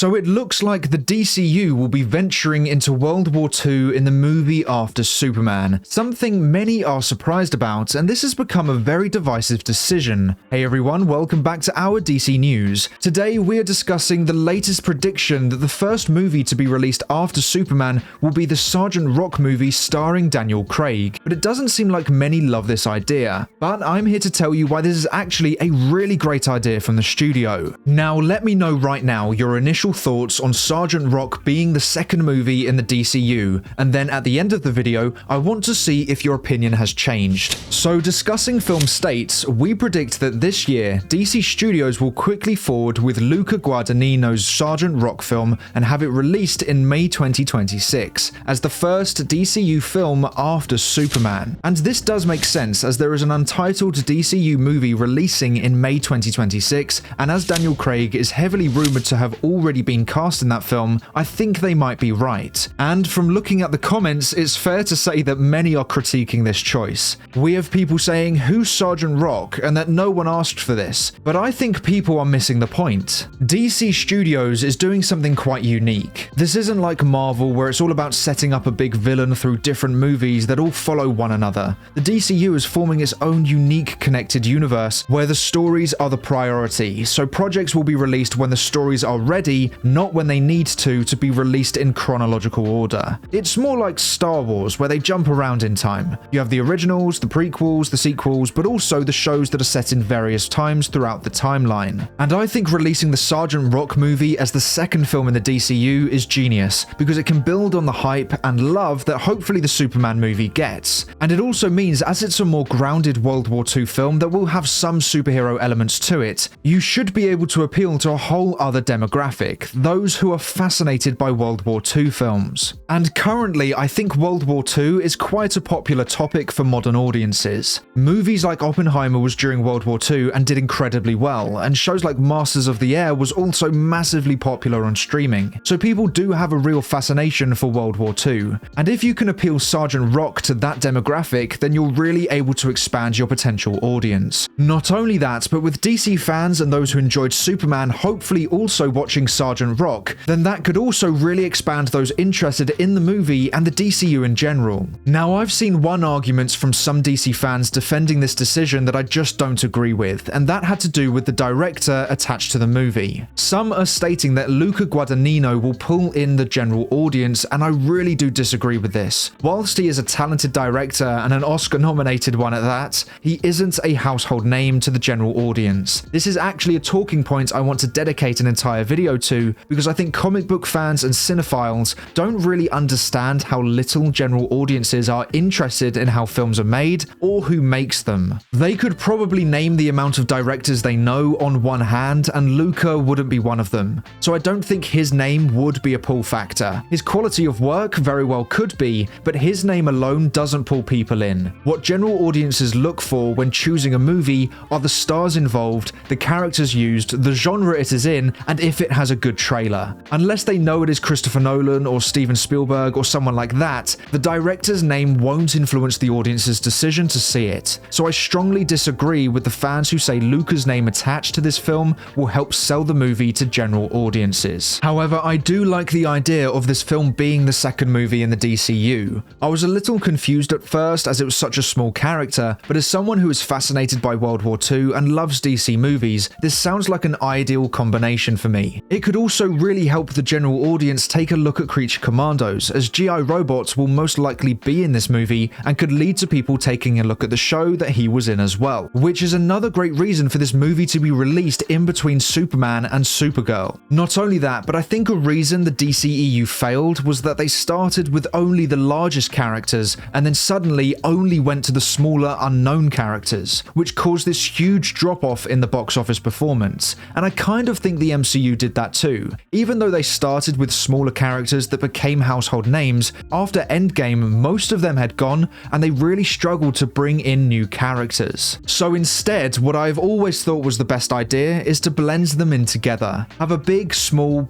So it looks like the DCU will be venturing into World War II in the movie after Superman, something many are surprised about, and this has become a very divisive decision. Hey everyone, welcome back to our DC News. Today we are discussing the latest prediction that the first movie to be released after Superman will be the Sergeant Rock movie starring Daniel Craig, but it doesn't seem like many love this idea. But I'm here to tell you why this is actually a really great idea from the studio. Now let me know right now your initial thoughts on Sergeant Rock being the second movie in the DCU, and then at the end of the video I want to see if your opinion has changed. So discussing film states, we predict that this year DC Studios will quickly forward with Luca Guadagnino's Sergeant Rock film and have it released in May 2026 as the first DCU film after Superman. And this does make sense as there is an untitled DCU movie releasing in May 2026, and as Daniel Craig is heavily rumored to have already been cast in that film, I think they might be right. And from looking at the comments, it's fair to say that many are critiquing this choice. We have people saying, who's Sergeant Rock, and that no one asked for this, but I think people are missing the point. DC Studios is doing something quite unique. This isn't like Marvel where it's all about setting up a big villain through different movies that all follow one another. The DCU is forming its own unique connected universe where the stories are the priority, so projects will be released when the stories are ready, not when they need to be released in chronological order. It's more like Star Wars where they jump around in time. You have the originals, the prequels, the sequels, but also the shows that are set in various times throughout the timeline. And I think releasing the Sergeant Rock movie as the second film in the DCU is genius, because it can build on the hype and love that hopefully the Superman movie gets. And it also means, as it's a more grounded World War II film that will have some superhero elements to it, you should be able to appeal to a whole other demographic, those who are fascinated by World War II films. And currently, I think World War II is quite a popular topic for modern audiences. Movies like Oppenheimer was during World War II and did incredibly well, and shows like Masters of the Air was also massively popular on streaming. So people do have a real fascination for World War II. And if you can appeal Sergeant Rock to that demographic, then you're really able to expand your potential audience. Not only that, but with DC fans and those who enjoyed Superman hopefully also watching Sergeant Rock, then that could also really expand those interested in the movie and the DCU in general. Now, I've seen one argument from some DC fans defending this decision that I just don't agree with, and that had to do with the director attached to the movie. Some are stating that Luca Guadagnino will pull in the general audience, and I really do disagree with this. Whilst he is a talented director and an Oscar-nominated one at that, he isn't a household name to the general audience. This is actually a talking point I want to dedicate an entire video to, because I think comic book fans and cinephiles don't really understand how little general audiences are interested in how films are made or who makes them. They could probably name the amount of directors they know on one hand, and Luca wouldn't be one of them. So I don't think his name would be a pull factor. His quality of work very well could be, but his name alone doesn't pull people in. What general audiences look for when choosing a movie are the stars involved, the characters used, the genre it is in, and if it has a good trailer. Unless they know it is Christopher Nolan or Steven Spielberg or someone like that, the director's name won't influence the audience's decision to see it. So I strongly disagree with the fans who say Luca's name attached to this film will help sell the movie to general audiences. However, I do like the idea of this film being the second movie in the DCU. I was a little confused at first as it was such a small character, but as someone who is fascinated by World War II and loves DC movies, this sounds like an ideal combination for me. It could also really help the general audience take a look at Creature Commandos, as GI robots will most likely be in this movie and could lead to people taking a look at the show that he was in as well, which is another great reason for this movie to be released in between Superman and Supergirl. Not only that, but I think a reason the DCEU failed was that they started with only the largest characters and then suddenly only went to the smaller unknown characters, which caused this huge drop-off in the box office performance. And I kind of think the MCU did that too. Even though they started with smaller characters that became household names, after Endgame most of them had gone and they really struggled to bring in new characters. So instead, what I've always thought was the best idea is to blend them in together. Have a big small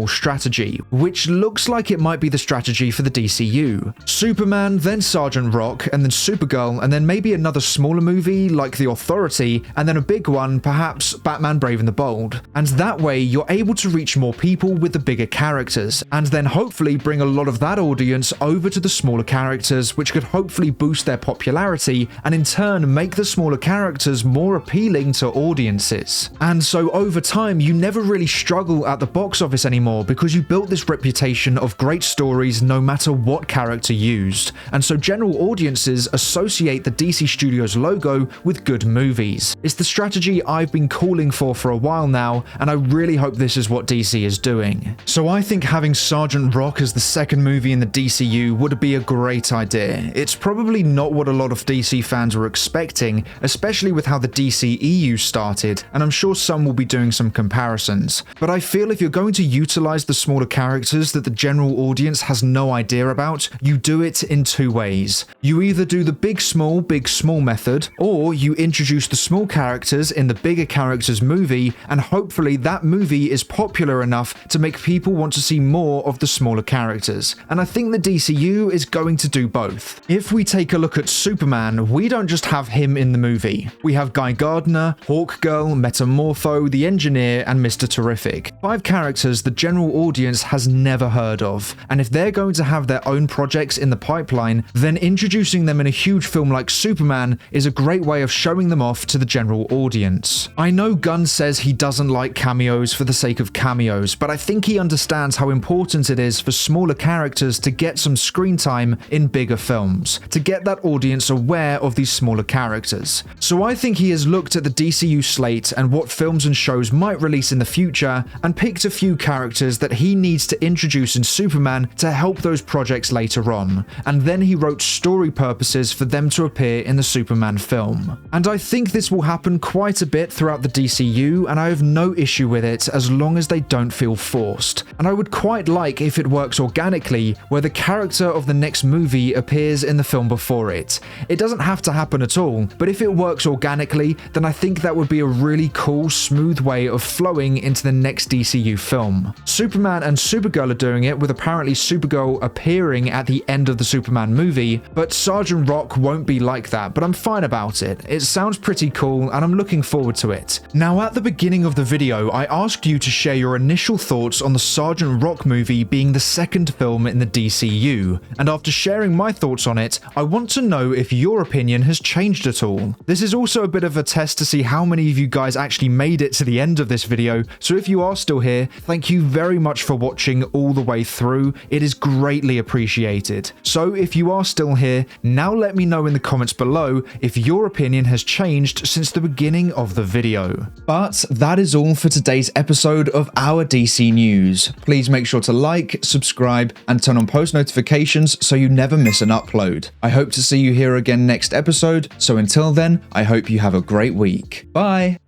strategy, which looks like it might be the strategy for the DCU. Superman, then Sergeant Rock, and then Supergirl, and then maybe another smaller movie like The Authority, and then a big one, perhaps Batman Brave and the Bold. And that way, you're able to reach more people with the bigger characters, and then hopefully bring a lot of that audience over to the smaller characters, which could hopefully boost their popularity and in turn make the smaller characters more appealing to audiences. And so over time, you never really struggle at the box office anymore because you built this reputation of great stories no matter what character used. And so general audiences associate the DC Studios logo with good movies. It's the strategy I've been calling for a while now, and I really hope this is what DC is doing. So I think having Sergeant Rock as the second movie in the DCU would be a great idea. It's probably not what a lot of DC fans were expecting, especially with how the DCEU started, and I'm sure some will be doing some comparisons. But I feel if you're going to utilize the smaller characters that the general audience has no idea about, you do it in two ways. You either do the big small method, or you introduce the small characters in the bigger characters movie, and hopefully that movie is popular enough to make people want to see more of the smaller characters. And I think the DCU is going to do both. If we take a look at Superman, we don't just have him in the movie. We have Guy Gardner, Hawkgirl, Metamorpho, the Engineer, and Mr. Terrific. 5 characters the general audience has never heard of, and if they're going to have their own projects in the pipeline, then introducing them in a huge film like Superman is a great way of showing them off to the general audience. I know Gunn says he doesn't like cameos for the sake of cameos, but I think he understands how important it is for smaller characters to get some screen time in bigger films, to get that audience aware of these smaller characters. So I think he has looked at the DCU slate and what films and shows might release in the future, and picked a few characters that he needs to introduce in Superman to help those projects later on, and then he wrote story purposes for them to appear in the Superman film. And I think this will happen quite a bit throughout the DCU, and I have no issue with it as long as they don't feel forced. And I would quite like if it works organically, where the character of the next movie appears in the film before it. It doesn't have to happen at all, but if it works organically, then I think that would be a really cool, smooth way of flowing into the next DCU film. Superman and Supergirl are doing it, with apparently Supergirl appearing at the end of the Superman movie, but Sergeant Rock won't be like that, but I'm fine about it. It sounds pretty cool, and I'm looking forward to it. Now, at the beginning of the video, I asked you to share your initial thoughts on the Sergeant Rock movie being the second film in the DCU, and after sharing my thoughts on it, I want to know if your opinion has changed at all. This is also a bit of a test to see how many of you guys actually made it to the end of this video, so if you are still here, thank you very much for watching all the way through. It is greatly appreciated. So if you are still here, now let me know in the comments below if your opinion has changed since the beginning of the video. But that is all for today's episode of our DC News. Please make sure to like, subscribe, and turn on post notifications so you never miss an upload. I hope to see you here again next episode, so until then, I hope you have a great week. Bye!